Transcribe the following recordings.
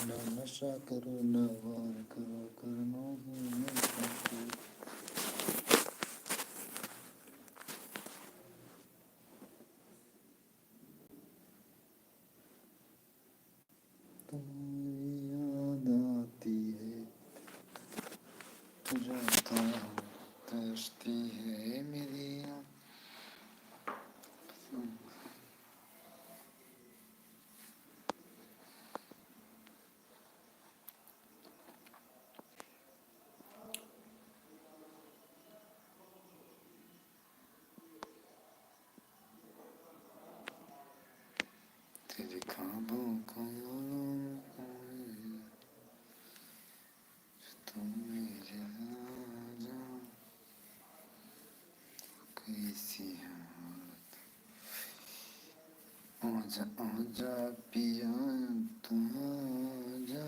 ना नशा करो ना वार करो, करना ही नशा करो। तुम्हारी याद आती है, जाता हूँ, तरसती है मेरी आँख। तेरे ख्वाबों का तुम मेरे राजा, कैसी हालत, आजा आजा पिया तुम आजा,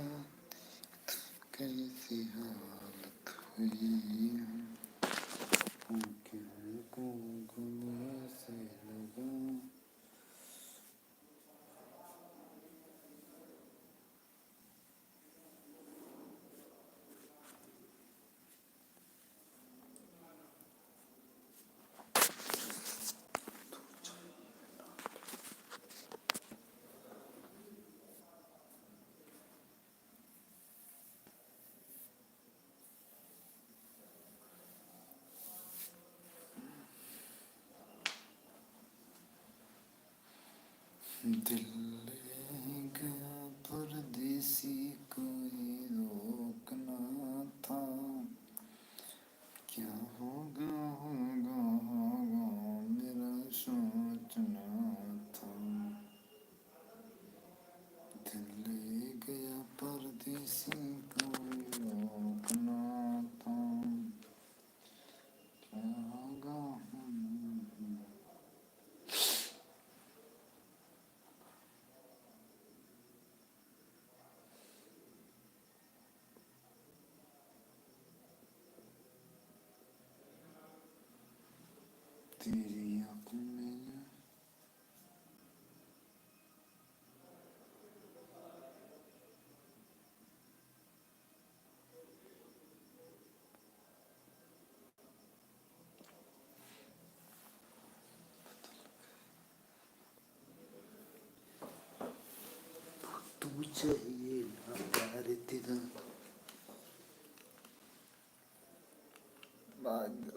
कैसी हालत हुई आँखों को गले से लगा। दिल ले गया परदेसी, कोई रोकना था, क्या होगा होगा होगा मेरा सोचना था। दिल ले गया परदेसी, कोई रोकना था, क्या होगा। तेरी आँखों में तू चाहिए ना प्यार तेरा।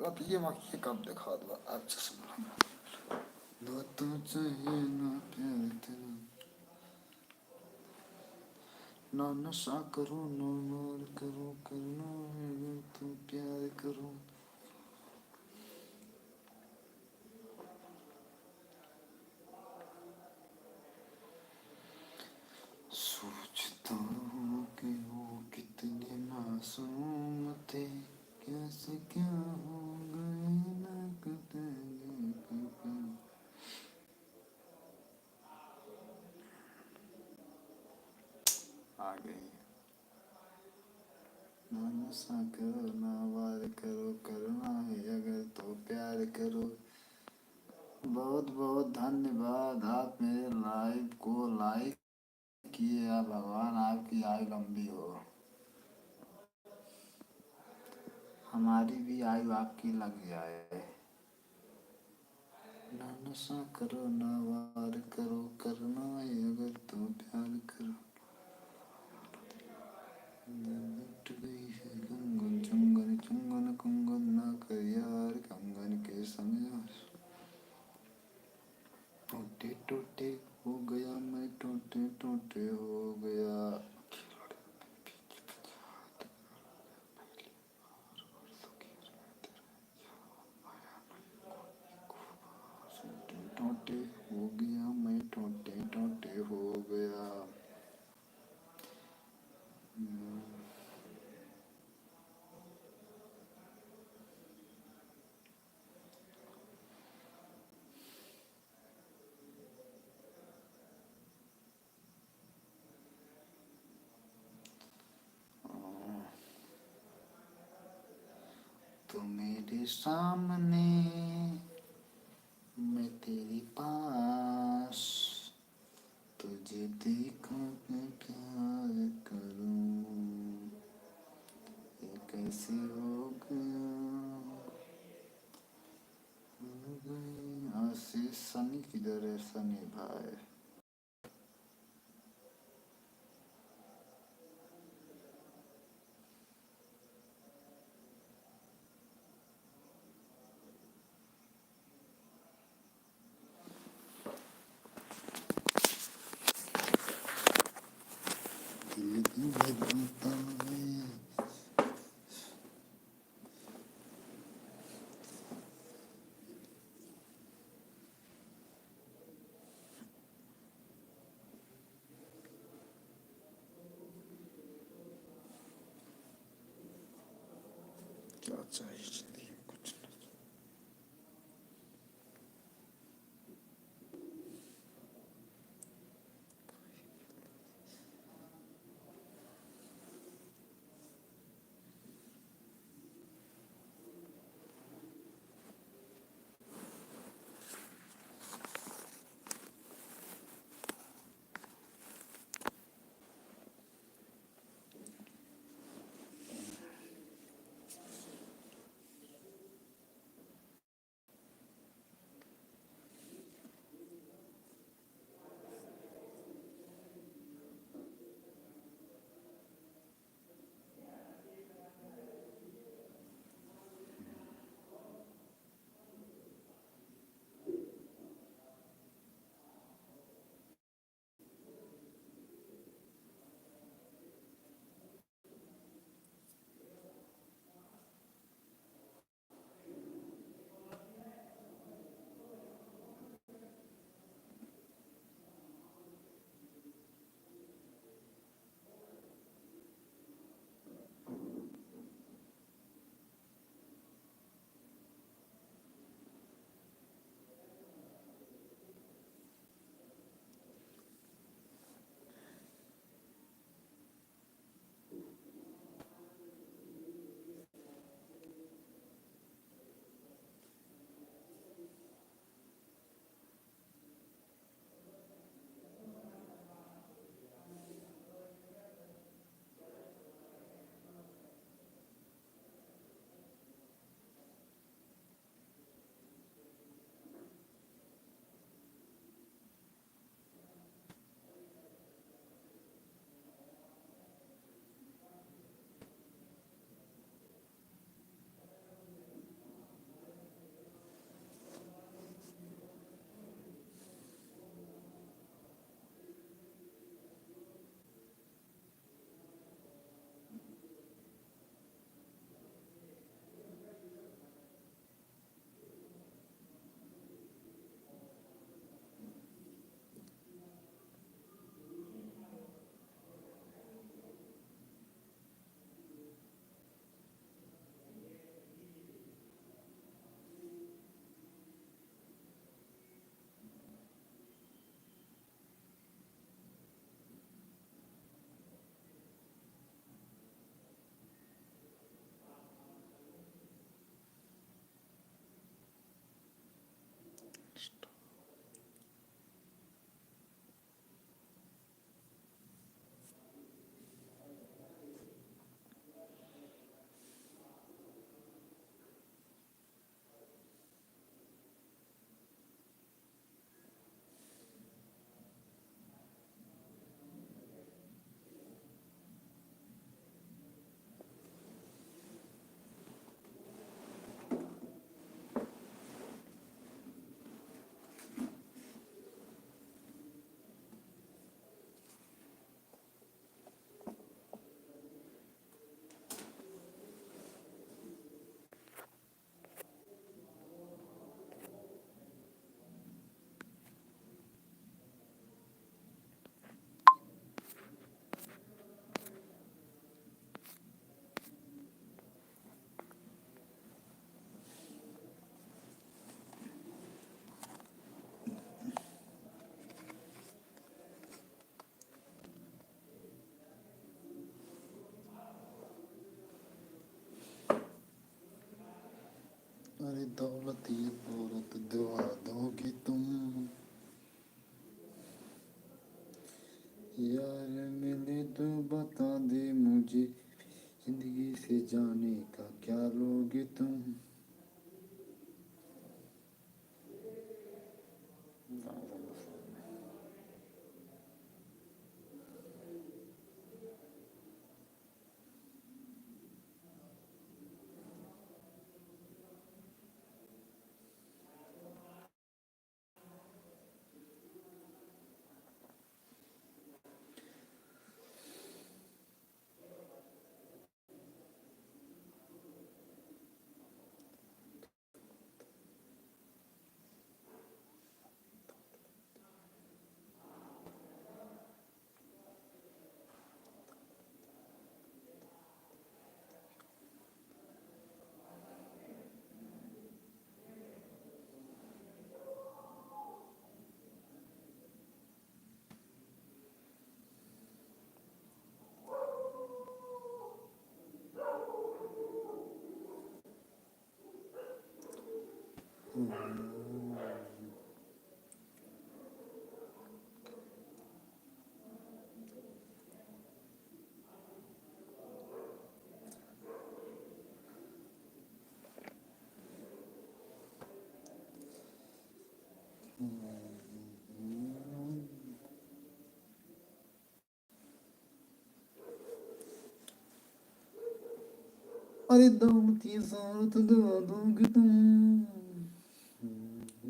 अब ये वाक्य कब दिखा दो आप चश्मा। ना तू चाहिए ना प्यार तेरा, ना नशा करो ना मार करो, करना है अगर तुम प्यार करो। सोचता हूँ कि वो कितने मासूम थे, कैसे क्या हो गए ना कते आ गई। ना नशा करो ना वार करो, करना है अगर तो प्यार करो। बहुत बहुत धन्यवाद, आप मेरे लाइव को लाइक किए। या भगवान आपकी आयु लंबी हो, हमारी भी आयु आपकी लग जाए। ना नशा करो ना वार करो, करना है अगर तो प्यार करो। लुट गई है कंगन चंगन, चंगन कंगन ना कर यार, कंगन के समय टूटे टूटे हो गया मैं, टूटे टूटे हो गया। टूटे टूटे हो गया मैं, टूटे टूटे हो गया। तो मेरे सामने मैं तेरे पास, तुझे देखा मैं प्यार दिल की बताए। क्या चाहिए जिंदगी में कुछ नहीं। अरे दौलत ये दौलत दुआ दोगे तुम, यार मिले तो बता दे मुझे, जिंदगी से जाने का क्या लोगे तुम। अरे दौलती सारत दवा दोगे तुम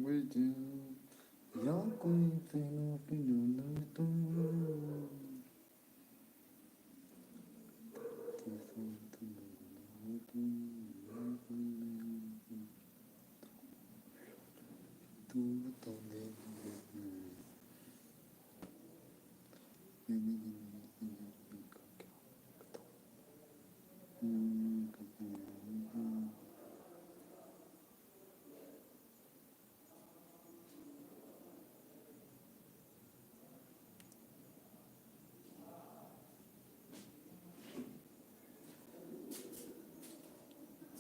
मुझे या कोई फैला के जो तुम तू तो दे मेरी जिंदगी का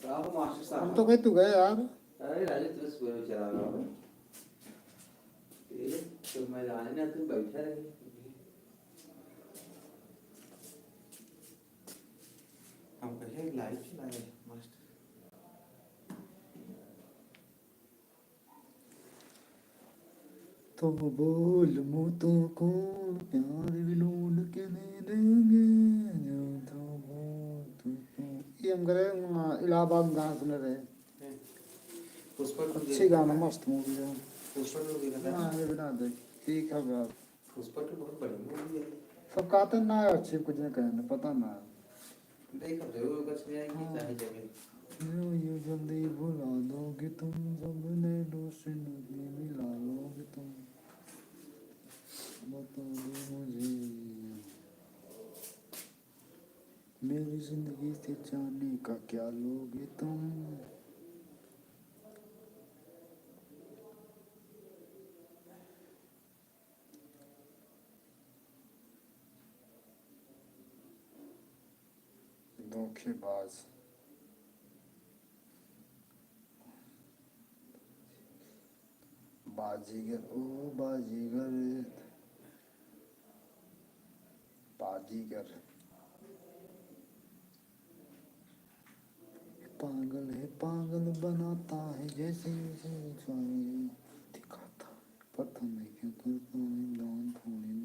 क्या मास्टर हम साहब तो कहीं तू गए यार। अरे राजू तू सुबह चला गया ये तो मैं जाने ना तू बैठा रहे हम कहे लाइव चला रहे मास्टर तो बोल मुझको को प्यार विनोद के दे देंगे जो तो बोल तुझको ये हम करे इलाहाबाद में गाना सुन रहे पुष्पा टू अच्छी गाना मस्त मूवी है। पुष्पा टू देखा था हाँ ये बिना देख ठीक है यार पुष्पा टू बहुत बड़ी मूवी है सब कहते ना अच्छी कुछ नहीं कहने पता ना देखो जरूर कुछ नहीं आएगी चाहे जगह ये जल्दी भुला दोगे तुम सबने दोस्त नदी मिला लोगे तुम बता दो मुझे मेरी जिंदगी से जाने का क्या लोगे तुम धोखेबाज बाजीगर ओ बाजीगर बाजीगर पागल है पागल बनाता है जैसे उसे चाहिए दिखाता पता नहीं क्या करता है दान थोड़ी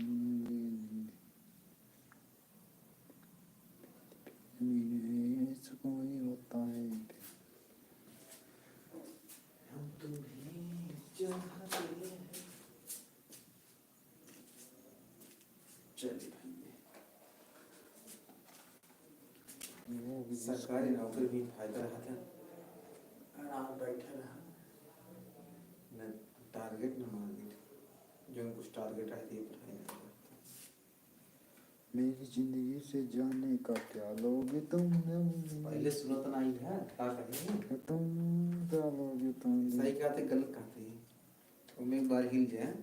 जमीन है इसको ही होता है हम तुम्हें चाहते हैं चलिए सरकारी नौकरी भी फायदा रहा था आराम बैठा रहा न टारगेट न मार्केट जो कुछ टारगेट आए थे पढ़ाई मेरी जिंदगी से जाने का क्या लोगे तुम पहले सुनो तो नहीं है क्या कहेंगे तुम क्या लोगे तुम सही कहते गलत कहते हैं तो मैं एक बार हिल जाए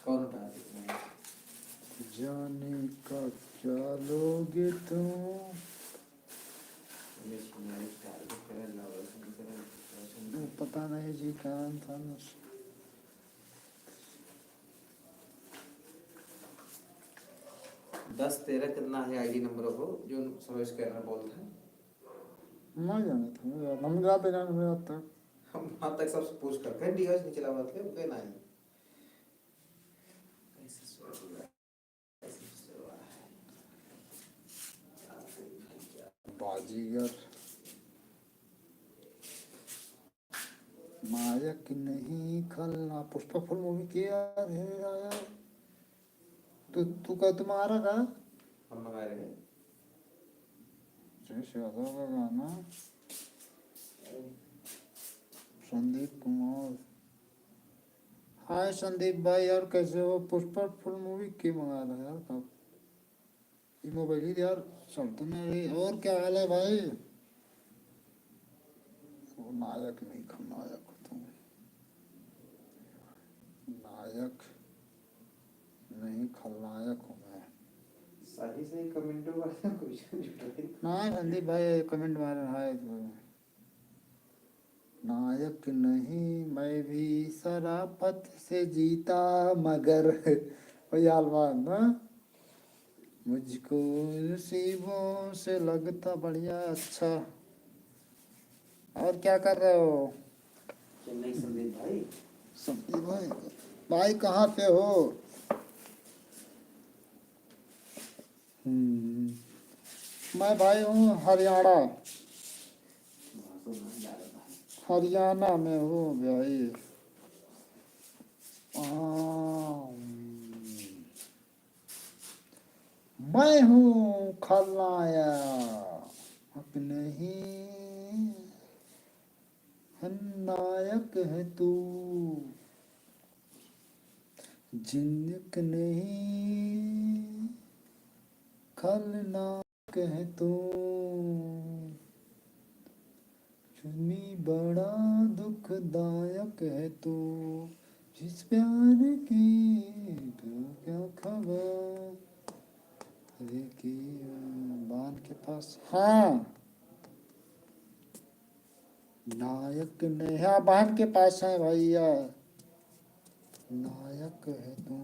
कौन उठा देता जाने का क्या लोगे तुम मैं सुना है टारगेट कर लव पता नहीं जी क्या इंसान 10-13 कितना है आईडी नंबर हो जो सर्विस करना बोलता है मैं जाना था यार हम जाते ना मेरा तक हम वहाँ तक सबसे पूछ कर कहीं डिवाइस नहीं चला मतलब के नहीं कैसे सोच रहा है बाजीगर नायक नहीं खलना पुष्पा फुल मूवी किया है यार तू का तुम्हारा का हम मंगा रहे हैं जैसे यादव का गाना संदीप कुमार हाय संदीप भाई यार कैसे हो पुष्पा फुल मूवी क्यों मंगा रहा है यार कब ये मोबाइल ही यार चलते ना रही और क्या हाल है भाई वो नायक नहीं खलनायक हो तुम नायक नहीं खलनायक हूँ मैं सही सही कमेंटों वाला क्वेश्चन जुटा ना संदीप भाई कमेंट मार रहा है नायक नहीं मैं भी शराफत से जीता मगर यालवान ना मुझको नसीबों से लगता बढ़िया अच्छा और क्या कर रहे हो चेन्नई संदीप भाई संदीप भाई भाई कहाँ पे हो मैं भाई हूँ हरियाणा, भाषा ना ज्यादा भाई। हरियाणा में हूँ भाई। मैं हूँ खलनायक, हक नहीं नायक है तू, जिंदक नहीं खलनायक है तू, चुनी बड़ा दुखदायक है तू, जिस प्यार की तो क्या खबर की बांध के पास। हाँ नायक नहीं, हाँ बांध के पास है भैया, नायक है तू,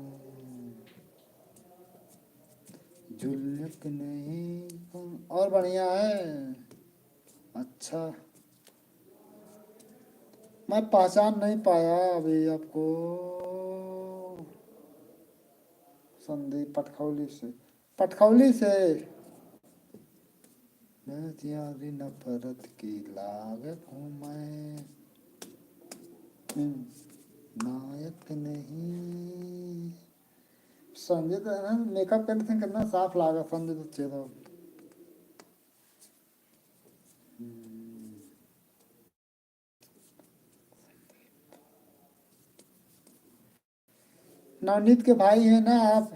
जुल्लक नहीं। और बढ़िया है। अच्छा मैं पहचान नहीं पाया अभी आपको। संदीप पटखौली से, पटखौली से। मैं तुम्हारी नफरत की लागत हूँ मैं, नायक नहीं। संजय तो है ना, मेकअप करने से कितना साफ लागा संजय तो चेहरा। नवनीत के भाई है ना आप,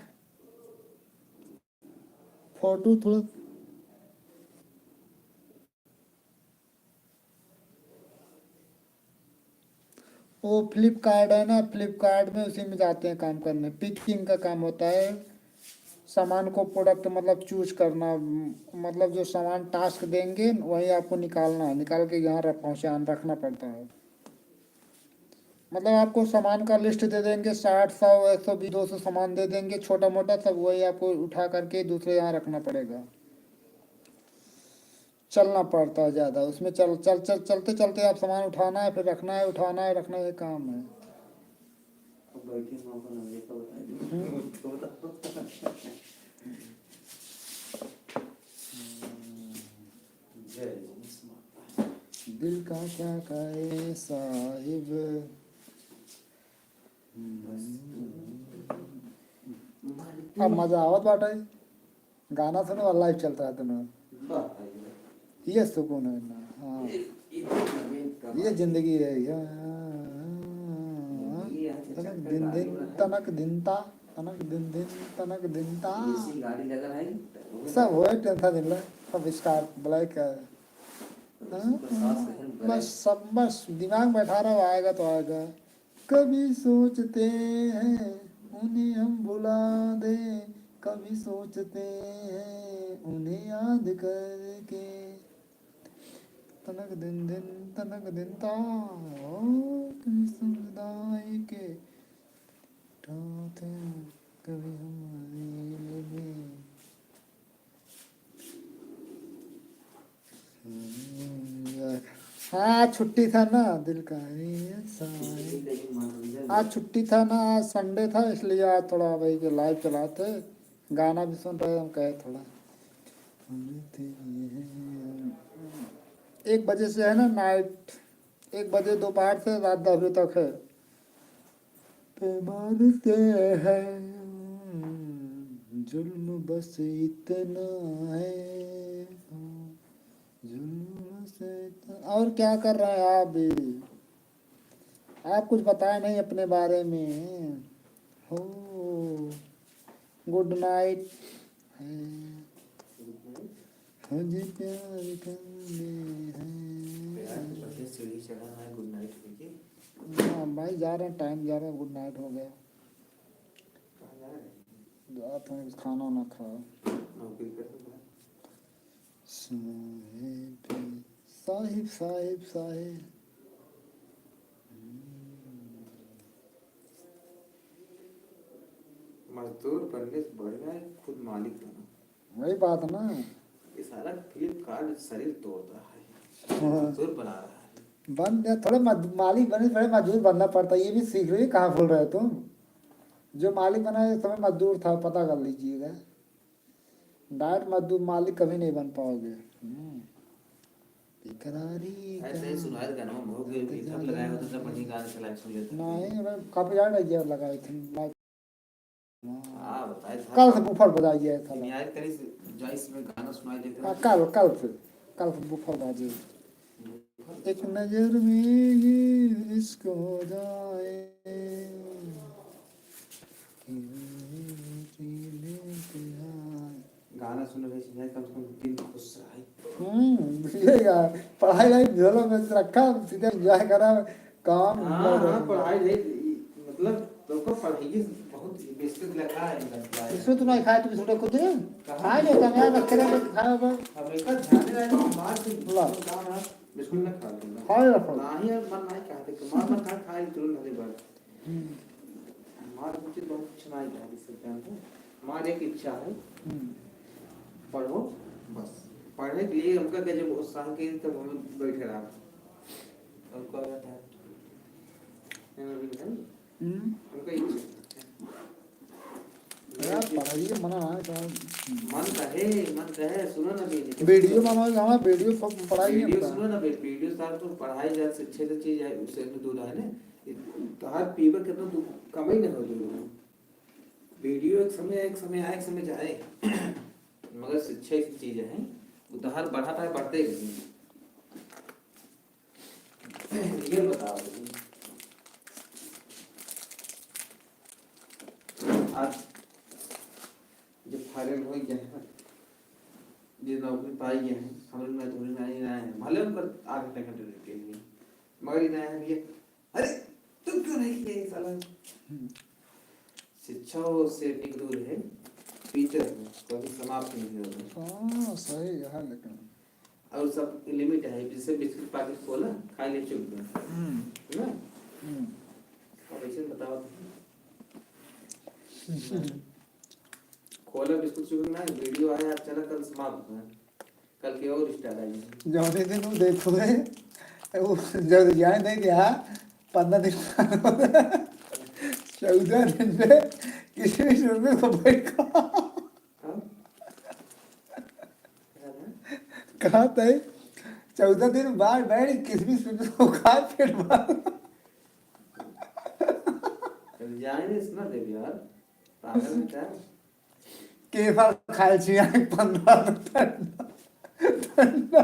फोटो थोड़ा। वो फ्लिपकार्ट है ना, फ्लिपकार्ट में उसी में जाते हैं काम करने, पिकिंग का काम होता है। सामान को प्रोडक्ट मतलब चूज करना, मतलब जो सामान टास्क देंगे वही आपको निकालना है, निकाल के यहाँ पहुँचान रखना पड़ता है। मतलब आपको सामान का लिस्ट दे देंगे, 60 100 120 200 सामान दे देंगे छोटा मोटा, सब वही आपको उठा करके दूसरे यहाँ रखना पड़ेगा। चलना पड़ता है ज़्यादा उसमें, चलते चलते आप सामान उठाना है फिर रखना है, उठाना है रखना है, ये काम है। अब बैठे हैं मौका ना देखा बताइए। जय माता। दिल का क्या कहे साहिब। अब मजा आवत बाटे, गाना सुनो और लाइव चलता है दोनों, ये सुकून है ना। हाँ ये जिंदगी है तनक दिन दिन तनक दिन ता, तनक दिन दिन तनक दिन ता। गाड़ी लगा है सब हो टेंशन दिन सब स्टार्ट ब्लैक है। बस सब बस दिमाग बैठा रहा, आएगा तो आएगा। कभी सोचते हैं उन्हें हम भुला दे, कभी सोचते हैं उन्हें याद करके, तनक दिन दिन तनक दिन ता, कभी समुदाय के उठाते हैं, कभी हमारे लिए। हाँ छुट्टी था ना, दिल का ऐसा है। आज छुट्टी था ना, आज संडे था, इसलिए आज थोड़ा भाई के लाइव चलाते, गाना भी सुन रहे हम, कहे थोड़ा 1 बजे से है ना नाइट, 1 बजे दोपहर से रात 10 बजे तक है। मानते हैं जुल्म बस इतना है, जुल्म से इतना। और क्या कर रहे हैं आप भी, आप कुछ बताए नहीं अपने बारे में। हो गुड नाइट है, मुझे प्यार करने हैं। सीढ़ी चढ़ा है, गुड नाइट होगी। हाँ भाई जा रहे हैं, टाइम जा रहा है, गुड नाइट हो गया। जाते हैं खाना ना खाओ। नौकरी करते साहिब साहिब साहिब साहिब। मजदूर बनने से बढ़िया है खुद मालिक बनो। वही बात ना, ये सारा फ्लिपकार्ट शरीर तोड़ रहा है, हाँ। मजदूर बना रहा है। बन गया थोड़े मालिक बने, थोड़े मजदूर बनना पड़ता है, ये भी सीख रही है। कहाँ भूल रहे हो तुम, जो मालिक बना है समय मजदूर था, पता कर लीजिएगा। डाइट मजदूर मालिक कभी नहीं बन पाओगे। बेकरारी ऐसे ही सुनाए गाना में बहुत गिटार लगाया होता था, बढ़िया गाना चला सुन लेते। नहीं कॉपीराइट आइडिया लगाए थे हाँ बताए था कल से बुफर बजा गया था यार, करी जॉइस में गाना सुनाई देते हाँ, हैं। कल से बुफर बाजे एक नजर में ये इश्क हो जाए गाना सुन रहे हैं कम से कम दिल खुश रहा ये यार पढ़ाई लाइफ झोलों में से रखा सीधे एंजॉय करा काम हाँ हाँ पढ़ाई नहीं, मतलब तुमको पढ़ाई बहुत बेसिक लगा है इनका। इसमें तू नहीं खाया, तुम छोटे को दे खाए जो कन्या रखे रहे खाया बस अब इसका ध्यान रहे तो मार से ला गाना बिल्कुल ना खा लूंगा। खाए रखो ना ही मन नहीं कहते कि मार मत खा, खाए तुरंत हरी बार मार मुझे बहुत कुछ नहीं है इस जानते। मार एक इच्छा है पढ़ो बस, पढ़ने के लिए उनका जब उत्साह के तब हम बैठे रहा और क्या रहता है उनका इच्छा यार पढ़ाई मना मन कहे सुनो ना वीडियो बनाओ हमारा वीडियो सब पढ़ाई नहीं वीडियो होता सुनो ना वीडियो सार तो पढ़ाई जैसे अच्छे से चीज है उससे दूर है ना तो हर पीवर कितना तू कम ही ना हो जो वीडियो एक समय आए एक समय जाए मगर शिक्षा की चीज है उधार बढ़ाता है बढ़ते ये बताओ आज जब फाइनल हो गया है जो नौकरी पाई गया है समझ में थोड़ी नहीं आया है भले हम पर आगे तक के लिए मगर इतना है ये अरे तुम क्यों नहीं किए साला शिक्षा से एक दूर है टीचर में कभी समाप्त नहीं होगा। हाँ सही है लेकिन और सब लिमिट है जैसे बिस्किट पैकेट खोला खा ले चुप गया है ना। अब ऐसे बताओ खोला बिस्कुट चुप ना वीडियो आया अचानक कल समाप्त है कल के और स्टार्ट आएगी जौने दिन वो देखो वो जब जाए नहीं दिया 15 दिन 14 दिन पे किसी भी शुरू में को बैठा कहा था 14 दिन बाद बैठ किसी भी को खा फिर जाए नहीं सुना देव यार पागल है क्या के बार खाए छिया 15 ठंडा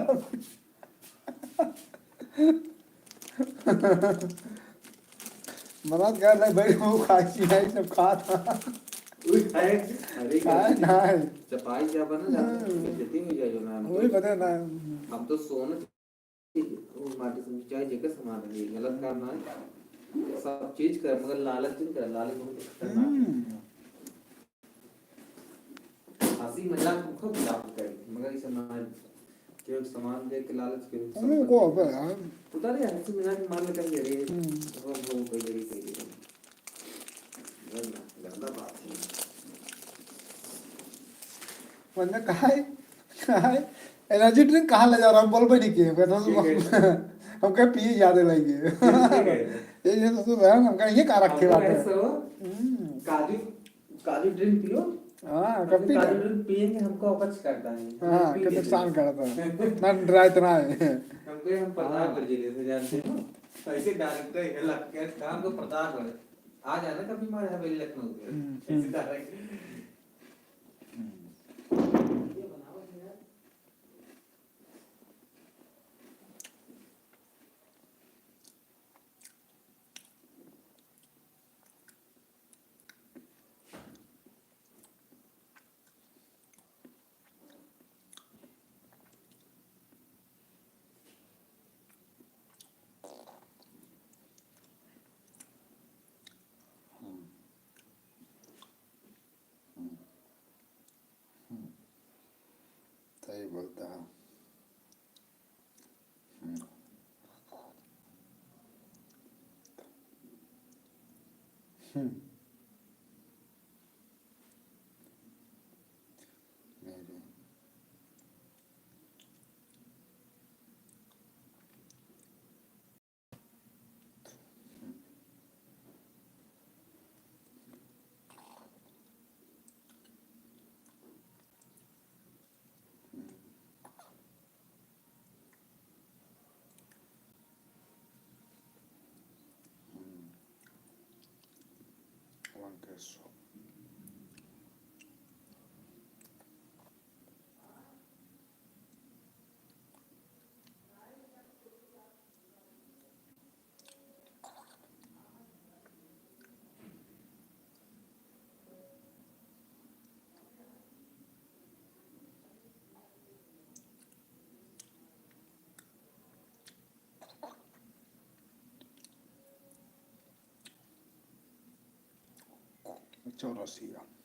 मनात कर ले भाई वो खा छिया सब खा था अरे ना चपाई क्या बना जती हुई जाए जो ना वही पता ना हम तो सोना माटी से चाहे जगह समान है गलत काम ना है सब चीज कर मगर लालच नहीं कर लालच बहुत खतरनाक हंसी मजाक खूब लाभ कर मगर इसे ना केवल सामान दे के लालच के को अब यार उतारे हंसी मजाक मान ले कर रे वो कोई बड़ी कोई गंदा बात है वरना कहा है एनर्जी ड्रिंक कहाँ ले जा रहा हूँ बोल भी नहीं किए हम कहीं पिए ज्यादा लगे ये तो सुन रहा हम कहीं ये कहाँ रखे बात है काजू काजू ड्रिंक पियो हाँ कभी काजू ड्रिंक पिएंगे हमको अपच करता है हाँ कि नुकसान करता है ना ड्राई इतना है हमको हम प्रताप कर जिले से जानते हो ऐसे डायरेक्टर है लग के काम को प्रताप है आ जाना कभी हमारे हवेली लखनऊ ऐसे डायरेक्ट सही बोलता है anch'esso. Ciao Rosia.